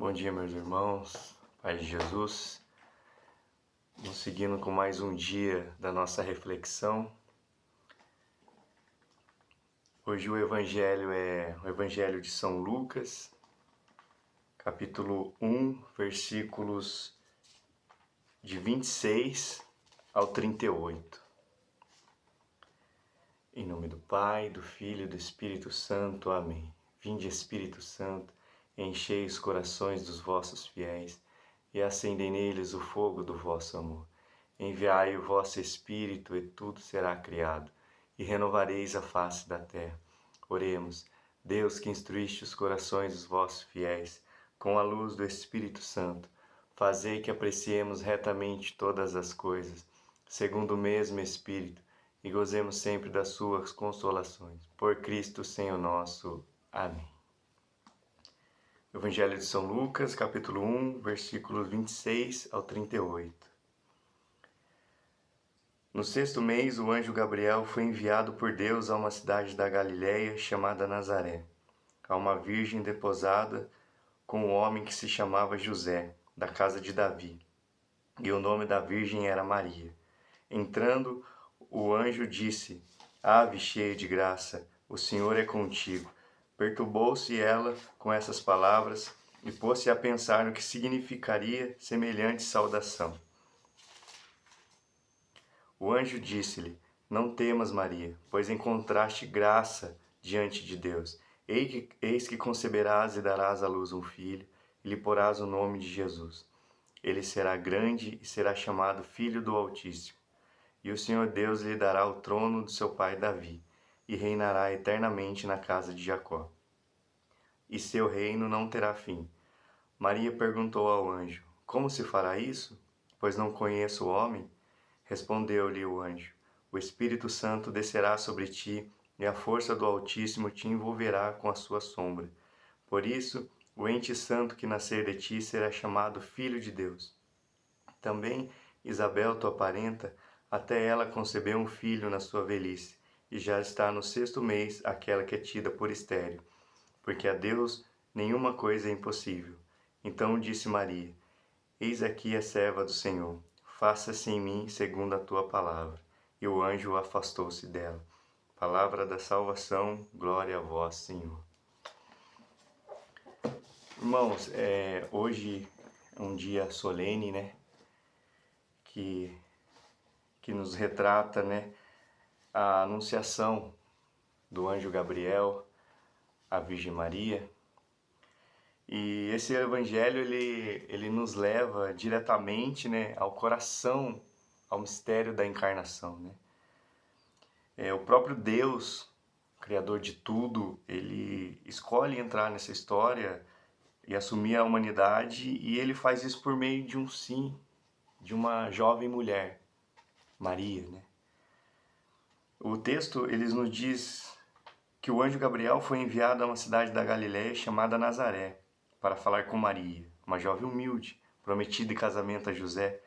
Bom dia, meus irmãos, Pai de Jesus. Vamos seguindo com mais um dia da nossa reflexão. Hoje o Evangelho é o Evangelho de São Lucas, capítulo 1, versículos de 26 ao 38. Em nome do Pai, do Filho e do Espírito Santo. Amém. Vinde, Espírito Santo, enchei os corações dos vossos fiéis e acendei neles o fogo do vosso amor. Enviai o vosso Espírito e tudo será criado, e renovareis a face da terra. Oremos. Deus, que instruíste os corações dos vossos fiéis com a luz do Espírito Santo, fazei que apreciemos retamente todas as coisas, segundo o mesmo Espírito, e gozemos sempre das suas consolações. Por Cristo, Senhor nosso. Amém. Evangelho de São Lucas, capítulo 1, versículos 26 ao 38. No 6º mês, o anjo Gabriel foi enviado por Deus a uma cidade da Galiléia chamada Nazaré, a uma virgem desposada com um homem que se chamava José, da casa de Davi, e o nome da virgem era Maria. Entrando, o anjo disse: Ave cheia de graça, o Senhor é contigo. Perturbou-se ela com essas palavras e pôs-se a pensar no que significaria semelhante saudação. O anjo disse-lhe: Não temas, Maria, pois encontraste graça diante de Deus. Eis que conceberás e darás à luz um filho, e lhe porás o nome de Jesus. Ele será grande e será chamado Filho do Altíssimo. E o Senhor Deus lhe dará o trono do seu pai Davi, e reinará eternamente na casa de Jacó. E seu reino não terá fim. Maria perguntou ao anjo: Como se fará isso? Pois não conheço o homem. Respondeu-lhe o anjo: O Espírito Santo descerá sobre ti, e a força do Altíssimo te envolverá com a sua sombra. Por isso, o ente santo que nascer de ti será chamado Filho de Deus. Também Isabel, tua parenta, até ela concebeu um filho na sua velhice, e já está no 6º mês aquela que é tida por estéril, porque a Deus nenhuma coisa é impossível. Então disse Maria: Eis aqui a serva do Senhor, faça-se em mim segundo a tua palavra. E o anjo afastou-se dela. Palavra da salvação, glória a vós, Senhor. Irmãos, hoje é um dia solene, né? Que nos retrata, né, a anunciação do anjo Gabriel à Virgem Maria. E esse evangelho ele nos leva diretamente, né, ao coração, ao mistério da encarnação, né? O próprio Deus, Criador de tudo, ele escolhe entrar nessa história e assumir a humanidade, e ele faz isso por meio de um sim, de uma jovem mulher, Maria, né? O texto ele nos diz que o anjo Gabriel foi enviado a uma cidade da Galiléia chamada Nazaré para falar com Maria, uma jovem humilde, prometida em casamento a José.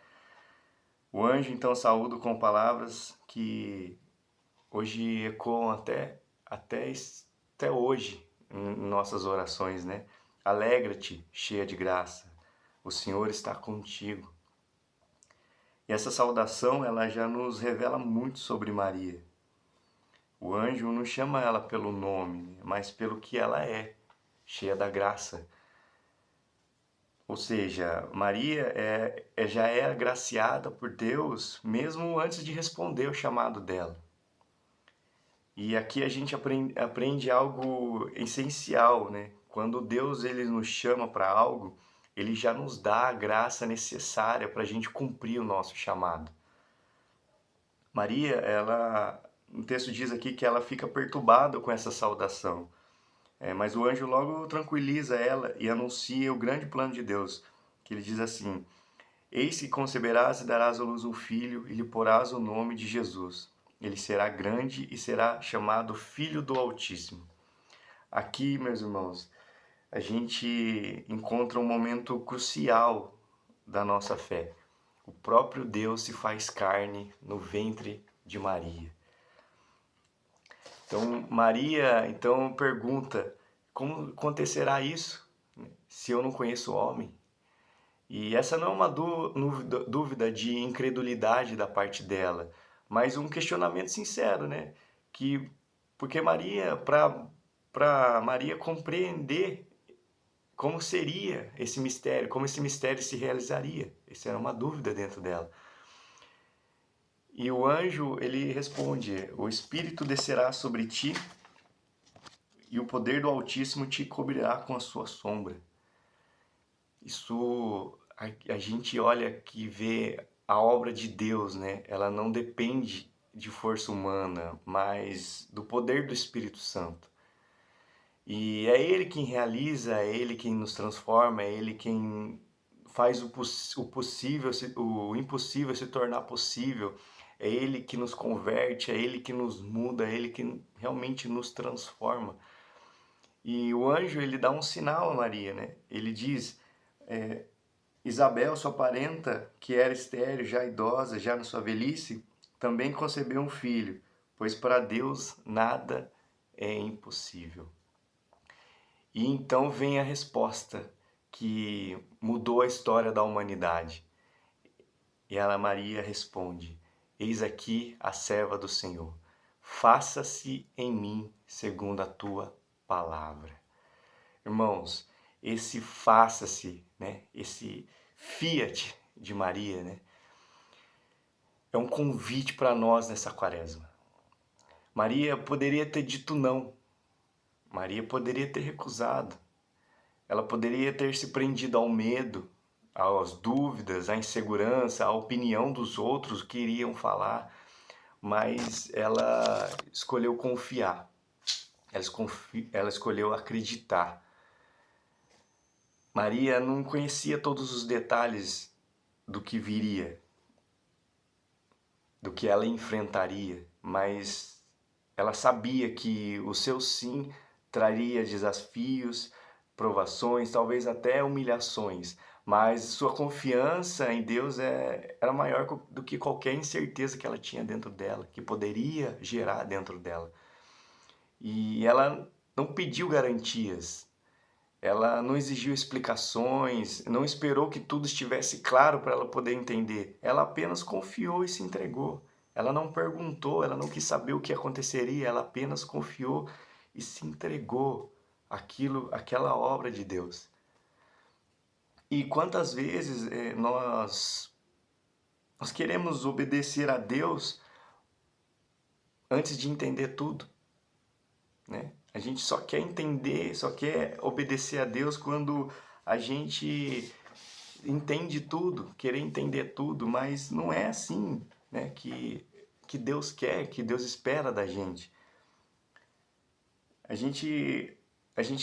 O anjo então saúda com palavras que hoje ecoam até hoje em nossas orações, né? Alegra-te, cheia de graça, o Senhor está contigo. E essa saudação ela já nos revela muito sobre Maria. O anjo não chama ela pelo nome, mas pelo que ela é, cheia da graça. Ou seja, Maria já é agraciada por Deus mesmo antes de responder o chamado dela. E aqui a gente aprende algo essencial, né? Quando Deus ele nos chama para algo, ele já nos dá a graça necessária para a gente cumprir o nosso chamado. Maria, o texto diz aqui que ela fica perturbada com essa saudação. Mas o anjo logo tranquiliza ela e anuncia o grande plano de Deus, que ele diz assim: Eis que conceberás e darás à luz um filho, e lhe porás o nome de Jesus. Ele será grande e será chamado Filho do Altíssimo. Aqui, meus irmãos, a gente encontra um momento crucial da nossa fé. O próprio Deus se faz carne no ventre de Maria. Então, Maria pergunta: como acontecerá isso? se eu não conheço o homem? E essa não é uma dúvida de incredulidade da parte dela, mas um questionamento sincero, né? Que, porque Maria, para Maria compreender como seria esse mistério, como esse mistério se realizaria. Essa era uma dúvida dentro dela. E o anjo, ele responde: o Espírito descerá sobre ti e o poder do Altíssimo te cobrirá com a sua sombra. Isso, a gente olha que vê a obra de Deus, né? Ela não depende de força humana, mas do poder do Espírito Santo. E é Ele quem realiza, é Ele quem nos transforma, é Ele quem faz o possível, o impossível se tornar possível. É Ele que nos converte, é Ele que nos muda, é Ele que realmente nos transforma. E o anjo, ele dá um sinal a Maria, né? Ele diz: Isabel, sua parenta, que era estéril, já idosa, já na sua velhice, também concebeu um filho, pois para Deus nada é impossível. E então vem a resposta que mudou a história da humanidade. E ela, Maria, responde: Eis aqui a serva do Senhor. Faça-se em mim segundo a tua palavra. Irmãos, esse faça-se, né? Esse fiat de Maria, né? É um convite para nós nessa quaresma. Maria poderia ter dito não. Maria poderia ter recusado. Ela poderia ter se prendido ao medo, às dúvidas, à insegurança, à opinião dos outros que iriam falar, mas ela escolheu confiar, ela escolheu acreditar. Maria não conhecia todos os detalhes do que viria, do que ela enfrentaria, mas ela sabia que o seu sim traria desafios, provações, talvez até humilhações, mas sua confiança em Deus era maior do que qualquer incerteza que ela tinha dentro dela, que poderia gerar dentro dela. E ela não pediu garantias, ela não exigiu explicações, não esperou que tudo estivesse claro para ela poder entender. Ela apenas confiou e se entregou. Ela não perguntou, ela não quis saber o que aconteceria, ela apenas confiou e se entregou aquela obra de Deus. E quantas vezes nós queremos obedecer a Deus antes de entender tudo, né? A gente só quer entender, só quer obedecer a Deus quando a gente entende tudo, querer entender tudo, mas não é assim, né, que Deus quer, que Deus espera da gente. A gente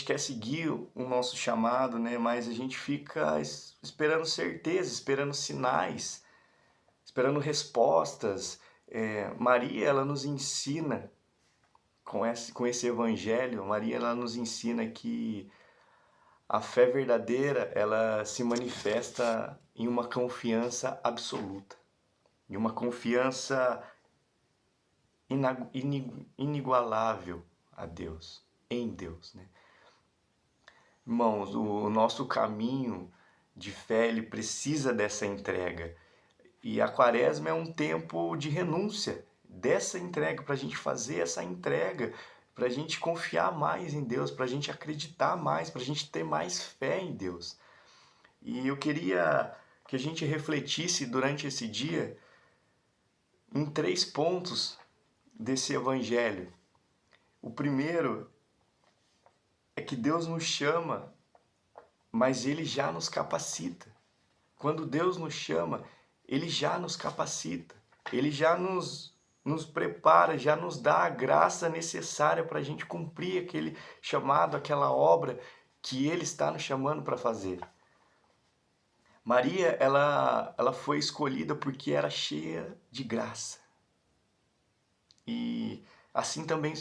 quer seguir o nosso chamado, né, mas a gente fica esperando certeza, esperando sinais, esperando respostas. Maria, ela nos ensina com esse evangelho, Maria, ela nos ensina que a fé verdadeira, ela se manifesta em uma confiança absoluta, em uma confiança inigualável a Deus, em Deus, né? Irmãos, o nosso caminho de fé, ele precisa dessa entrega. E a quaresma é um tempo de renúncia dessa entrega, para a gente fazer essa entrega, para a gente confiar mais em Deus, para a gente acreditar mais, para a gente ter mais fé em Deus. E eu queria que a gente refletisse durante esse dia em 3 pontos desse evangelho. O primeiro é que Deus nos chama, mas Ele já nos capacita. Quando Deus nos chama, Ele já nos capacita. Ele já nos prepara, já nos dá a graça necessária para a gente cumprir aquele chamado, aquela obra que Ele está nos chamando para fazer. Maria, ela foi escolhida porque era cheia de graça. E assim também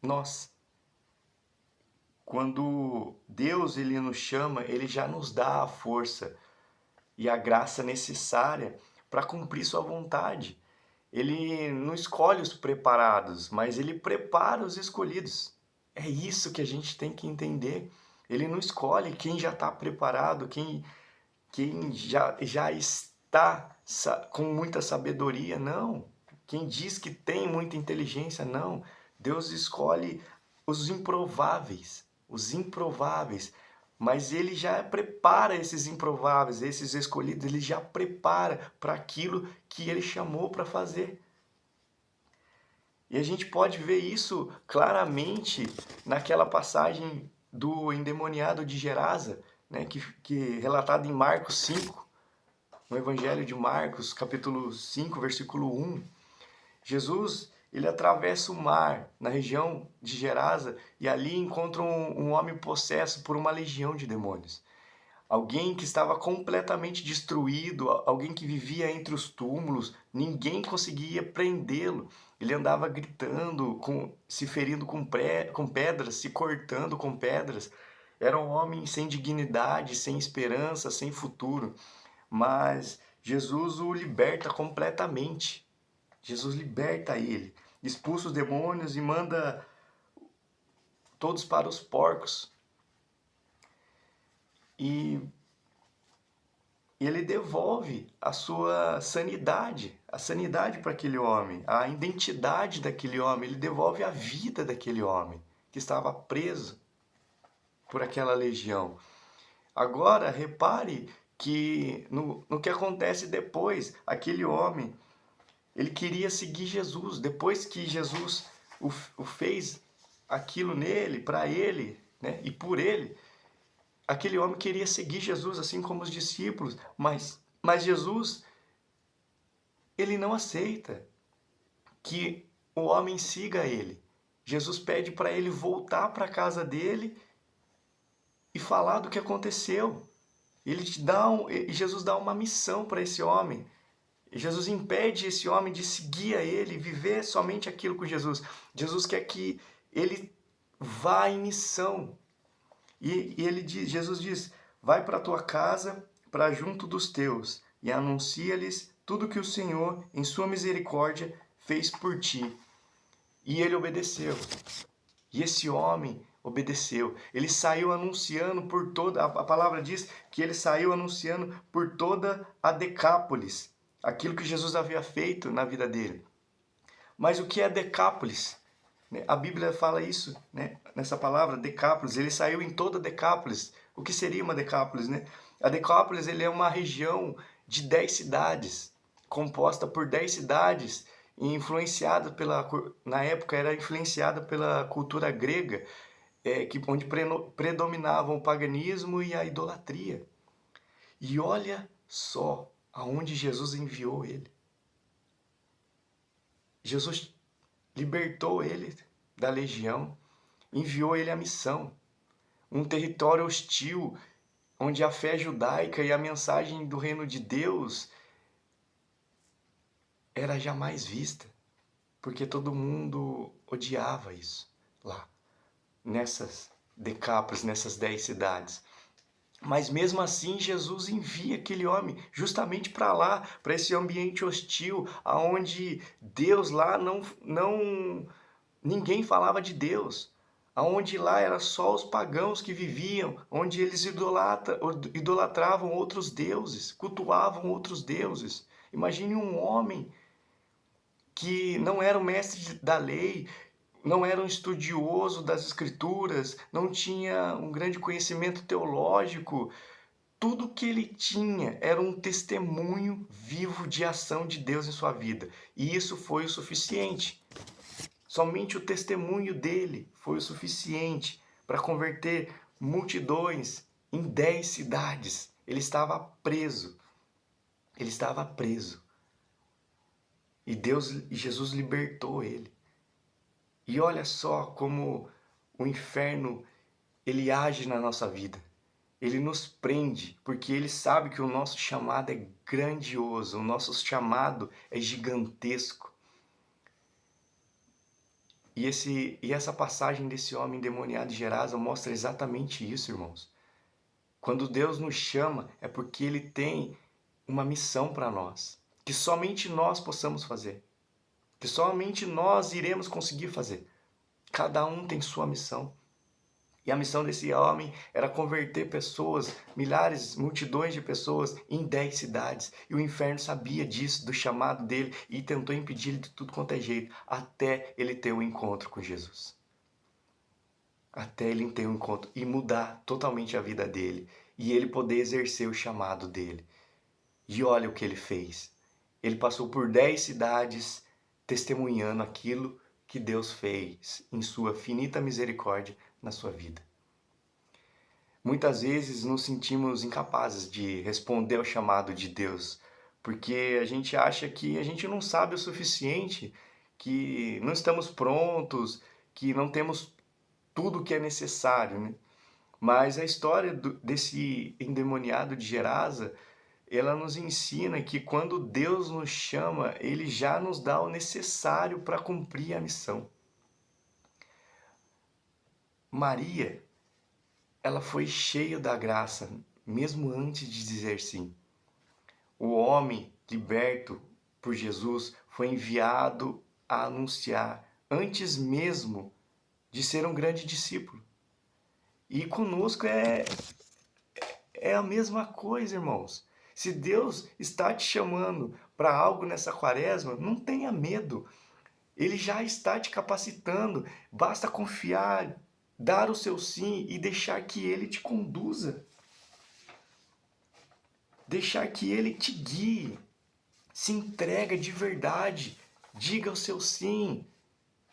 nós. Quando Deus ele nos chama, Ele já nos dá a força e a graça necessária para cumprir sua vontade. Ele não escolhe os preparados, mas Ele prepara os escolhidos. É isso que a gente tem que entender. Ele não escolhe quem já está preparado, quem já está com muita sabedoria, não. Quem diz que tem muita inteligência, não. Deus escolhe os improváveis, mas ele já prepara esses improváveis, esses escolhidos, ele já prepara para aquilo que ele chamou para fazer. E a gente pode ver isso claramente naquela passagem do endemoniado de Gerasa, né, que relatado em Marcos 5, no Evangelho de Marcos, capítulo 5, versículo 1. Jesus, ele atravessa o mar na região de Gerasa e ali encontra um homem possesso por uma legião de demônios. Alguém que estava completamente destruído, alguém que vivia entre os túmulos, ninguém conseguia prendê-lo. Ele andava gritando, se ferindo com pedras, se cortando com pedras. Era um homem sem dignidade, sem esperança, sem futuro. Mas Jesus o liberta completamente. Jesus liberta ele, expulsa os demônios e manda todos para os porcos. E ele devolve a sua sanidade, a sanidade para aquele homem, a identidade daquele homem, ele devolve a vida daquele homem que estava preso por aquela legião. Agora, repare que no que acontece depois, aquele homem, ele queria seguir Jesus, depois que Jesus o fez aquilo nele, para ele, né, e por ele, aquele homem queria seguir Jesus, assim como os discípulos, mas Jesus, ele não aceita que o homem siga ele. Jesus pede para ele voltar para a casa dele e falar do que aconteceu. Jesus dá uma missão para esse homem. Jesus impede esse homem de seguir a ele, viver somente aquilo com Jesus. Jesus quer que ele vá em missão. E Jesus diz, vai para a tua casa, para junto dos teus, e anuncia-lhes tudo que o Senhor, em sua misericórdia, fez por ti. E ele obedeceu. E esse homem obedeceu. Ele saiu anunciando por toda, a palavra diz que ele saiu anunciando por toda a Decápolis, aquilo que Jesus havia feito na vida dele. Mas o que é Decápolis? A Bíblia fala isso, né? Nessa palavra, Decápolis. Ele saiu em toda Decápolis. O que seria uma Decápolis, né? A Decápolis ele é uma região de 10 cidades, composta por 10 cidades, e influenciada na época era influenciada pela cultura grega, onde predominavam o paganismo e a idolatria. E olha só aonde Jesus enviou ele. Jesus libertou ele da legião, enviou ele à missão. Um território hostil, onde a fé judaica e a mensagem do reino de Deus era jamais vista, porque todo mundo odiava isso lá, nessas Decápolis, nessas 10 cidades. Mas mesmo assim, Jesus envia aquele homem justamente para lá, para esse ambiente hostil, aonde Deus lá ninguém falava de Deus, aonde lá era só os pagãos que viviam, onde eles idolatravam outros deuses, cultuavam outros deuses. Imagine um homem que não era o mestre da lei, não era um estudioso das escrituras, não tinha um grande conhecimento teológico. Tudo que ele tinha era um testemunho vivo de ação de Deus em sua vida. E isso foi o suficiente. Somente o testemunho dele foi o suficiente para converter multidões em 10 cidades. Ele estava preso. Ele estava preso. E Jesus libertou ele. E olha só como o inferno, ele age na nossa vida. Ele nos prende, porque ele sabe que o nosso chamado é grandioso, o nosso chamado é gigantesco. E essa passagem desse homem endemoniado de Gerasa mostra exatamente isso, irmãos. Quando Deus nos chama, é porque ele tem uma missão para nós, que somente nós possamos fazer. Que somente nós iremos conseguir fazer. Cada um tem sua missão. E a missão desse homem era converter pessoas, milhares, multidões de pessoas em 10 cidades. E o inferno sabia disso, do chamado dele, e tentou impedir ele de tudo quanto é jeito, até ele ter um encontro com Jesus. Até ele ter um encontro e mudar totalmente a vida dele. E ele poder exercer o chamado dele. E olha o que ele fez. Ele passou por 10 cidades testemunhando aquilo que Deus fez em sua finita misericórdia na sua vida. Muitas vezes nos sentimos incapazes de responder ao chamado de Deus, porque a gente acha que a gente não sabe o suficiente, que não estamos prontos, que não temos tudo o que é necessário, né? Mas a história desse endemoniado de Gerasa, ela nos ensina que quando Deus nos chama, Ele já nos dá o necessário para cumprir a missão. Maria, ela foi cheia da graça, mesmo antes de dizer sim. O homem liberto por Jesus foi enviado a anunciar antes mesmo de ser um grande discípulo. E conosco é a mesma coisa, irmãos. Se Deus está te chamando para algo nessa quaresma, não tenha medo. Ele já está te capacitando. Basta confiar, dar o seu sim e deixar que Ele te conduza. Deixar que Ele te guie. Se entrega de verdade. Diga o seu sim.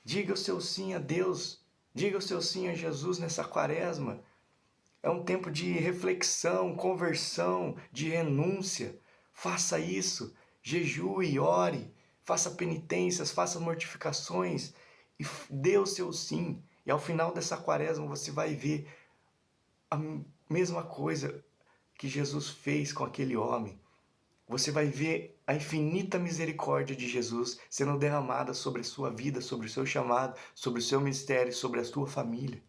Diga o seu sim a Deus. Diga o seu sim a Jesus nessa quaresma. É um tempo de reflexão, conversão, de renúncia. Faça isso. Jejue, ore, faça penitências, faça mortificações e dê o seu sim. E ao final dessa quaresma você vai ver a mesma coisa que Jesus fez com aquele homem. Você vai ver a infinita misericórdia de Jesus sendo derramada sobre a sua vida, sobre o seu chamado, sobre o seu ministério, sobre a sua família.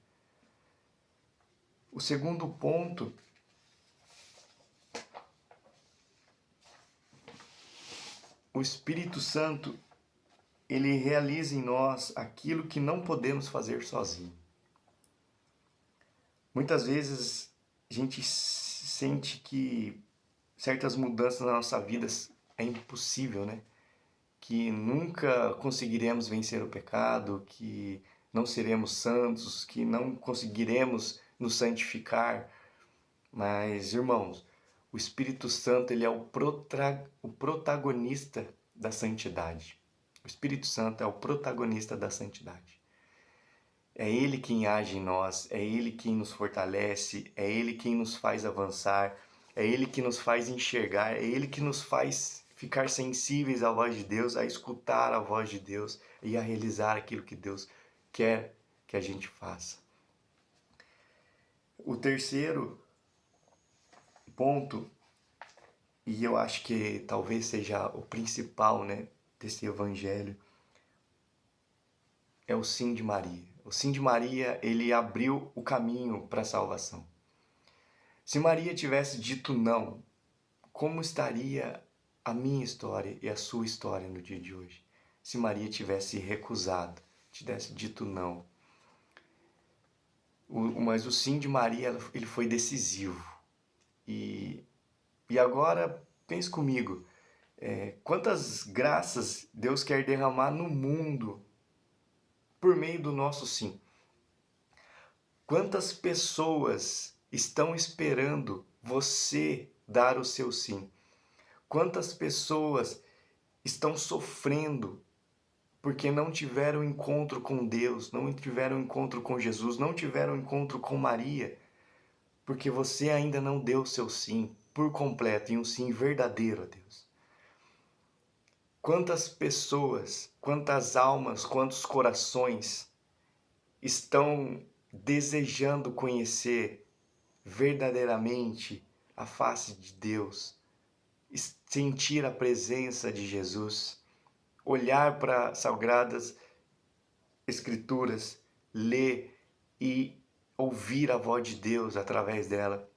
O segundo ponto o Espírito Santo, ele realiza em nós aquilo que não podemos fazer sozinho. Muitas vezes a gente sente que certas mudanças na nossa vida é impossível, né? Que nunca conseguiremos vencer o pecado, que não seremos santos, que não conseguiremos nos santificar. Mas, irmãos, o Espírito Santo, ele é o protagonista da santidade. O Espírito Santo é o protagonista da santidade. É Ele quem age em nós, é Ele quem nos fortalece, é Ele quem nos faz avançar, é Ele que nos faz enxergar, é Ele que nos faz ficar sensíveis à voz de Deus, a escutar a voz de Deus e a realizar aquilo que Deus quer que a gente faça. O terceiro ponto, e eu acho que talvez seja o principal, né, desse evangelho, é o sim de Maria. O sim de Maria, ele abriu o caminho para a salvação. Se Maria tivesse dito não, como estaria a minha história e a sua história no dia de hoje? Se Maria tivesse recusado, tivesse dito não. Mas o sim de Maria, ele foi decisivo. E agora, pense comigo, quantas graças Deus quer derramar no mundo por meio do nosso sim? Quantas pessoas estão esperando você dar o seu sim? Quantas pessoas estão sofrendo porque não tiveram encontro com Deus, não tiveram encontro com Jesus, não tiveram encontro com Maria, porque você ainda não deu o seu sim por completo e um sim verdadeiro a Deus? Quantas pessoas, quantas almas, quantos corações estão desejando conhecer verdadeiramente a face de Deus, sentir a presença de Jesus, olhar para as sagradas escrituras, ler e ouvir a voz de Deus através dela,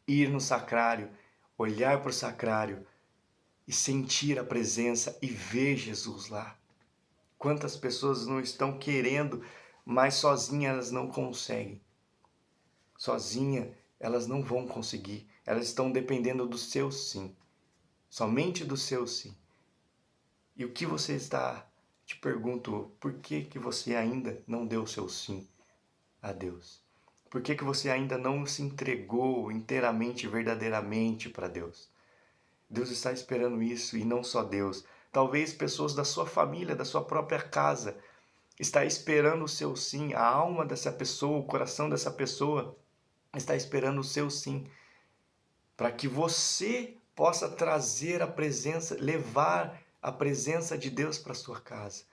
ir no sacrário, olhar para o sacrário e sentir a presença e ver Jesus lá. Quantas pessoas não estão querendo, mas sozinhas elas não conseguem. sozinha, elas não vão conseguir. Elas estão dependendo do seu sim. Somente do seu sim. E o que você está... Te pergunto, por que que você ainda não deu o seu sim a Deus? Por que que você ainda não se entregou inteiramente, verdadeiramente para Deus? Deus está esperando isso, e não só Deus. Talvez pessoas da sua família, da sua própria casa, está esperando o seu sim. A alma dessa pessoa, o coração dessa pessoa está esperando o seu sim, para que você possa trazer a presença, levar a presença de Deus para sua casa,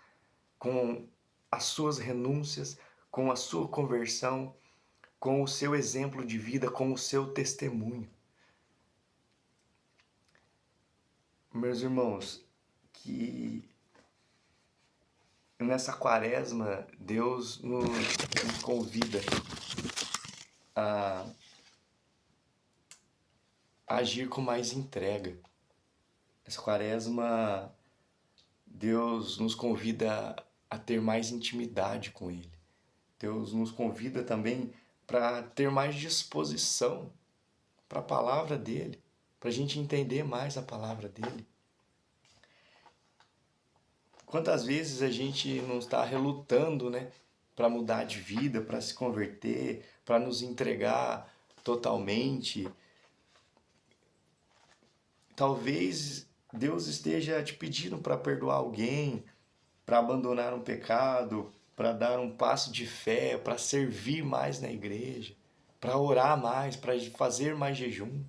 com as suas renúncias, com a sua conversão, com o seu exemplo de vida, com o seu testemunho. Meus irmãos, que nessa quaresma Deus nos convida a agir com mais entrega. Nessa quaresma Deus nos convida a ter mais intimidade com Ele. Deus nos convida também para ter mais disposição para a palavra dEle, para a gente entender mais a palavra dEle. Quantas vezes a gente não está relutando, né, para mudar de vida, para se converter, para nos entregar totalmente. Talvez Deus esteja te pedindo para perdoar alguém, para abandonar um pecado, para dar um passo de fé, para servir mais na igreja, para orar mais, para fazer mais jejum.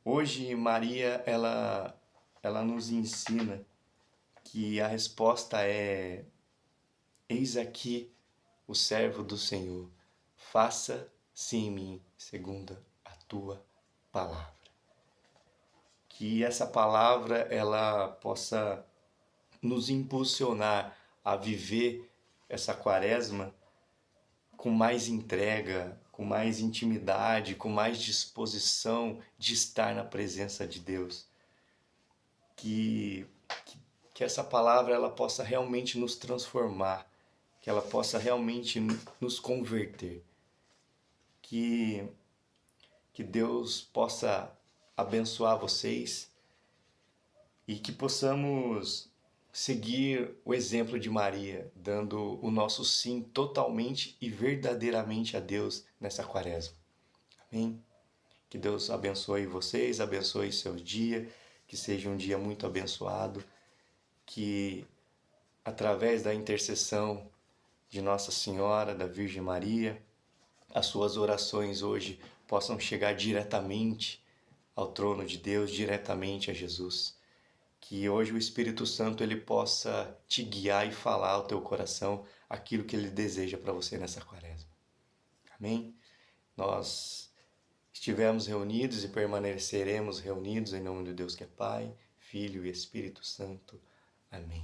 Hoje Maria, ela nos ensina que a resposta é: eis aqui o servo do Senhor, faça-se em mim segundo a tua palavra. Que essa palavra ela possa nos impulsionar a viver essa quaresma com mais entrega, com mais intimidade, com mais disposição de estar na presença de Deus. Que essa palavra ela possa realmente nos transformar, que ela possa realmente nos converter. Que Deus possa abençoar vocês e que possamos seguir o exemplo de Maria, dando o nosso sim totalmente e verdadeiramente a Deus nessa quaresma. Amém? Que Deus abençoe vocês, abençoe seu dia, que seja um dia muito abençoado, que através da intercessão de Nossa Senhora, da Virgem Maria, as suas orações hoje possam chegar diretamente ao trono de Deus, diretamente a Jesus. Que hoje o Espírito Santo ele possa te guiar e falar ao teu coração aquilo que ele deseja para você nessa quaresma. Amém? Nós estivemos reunidos e permaneceremos reunidos em nome de Deus que é Pai, Filho e Espírito Santo. Amém.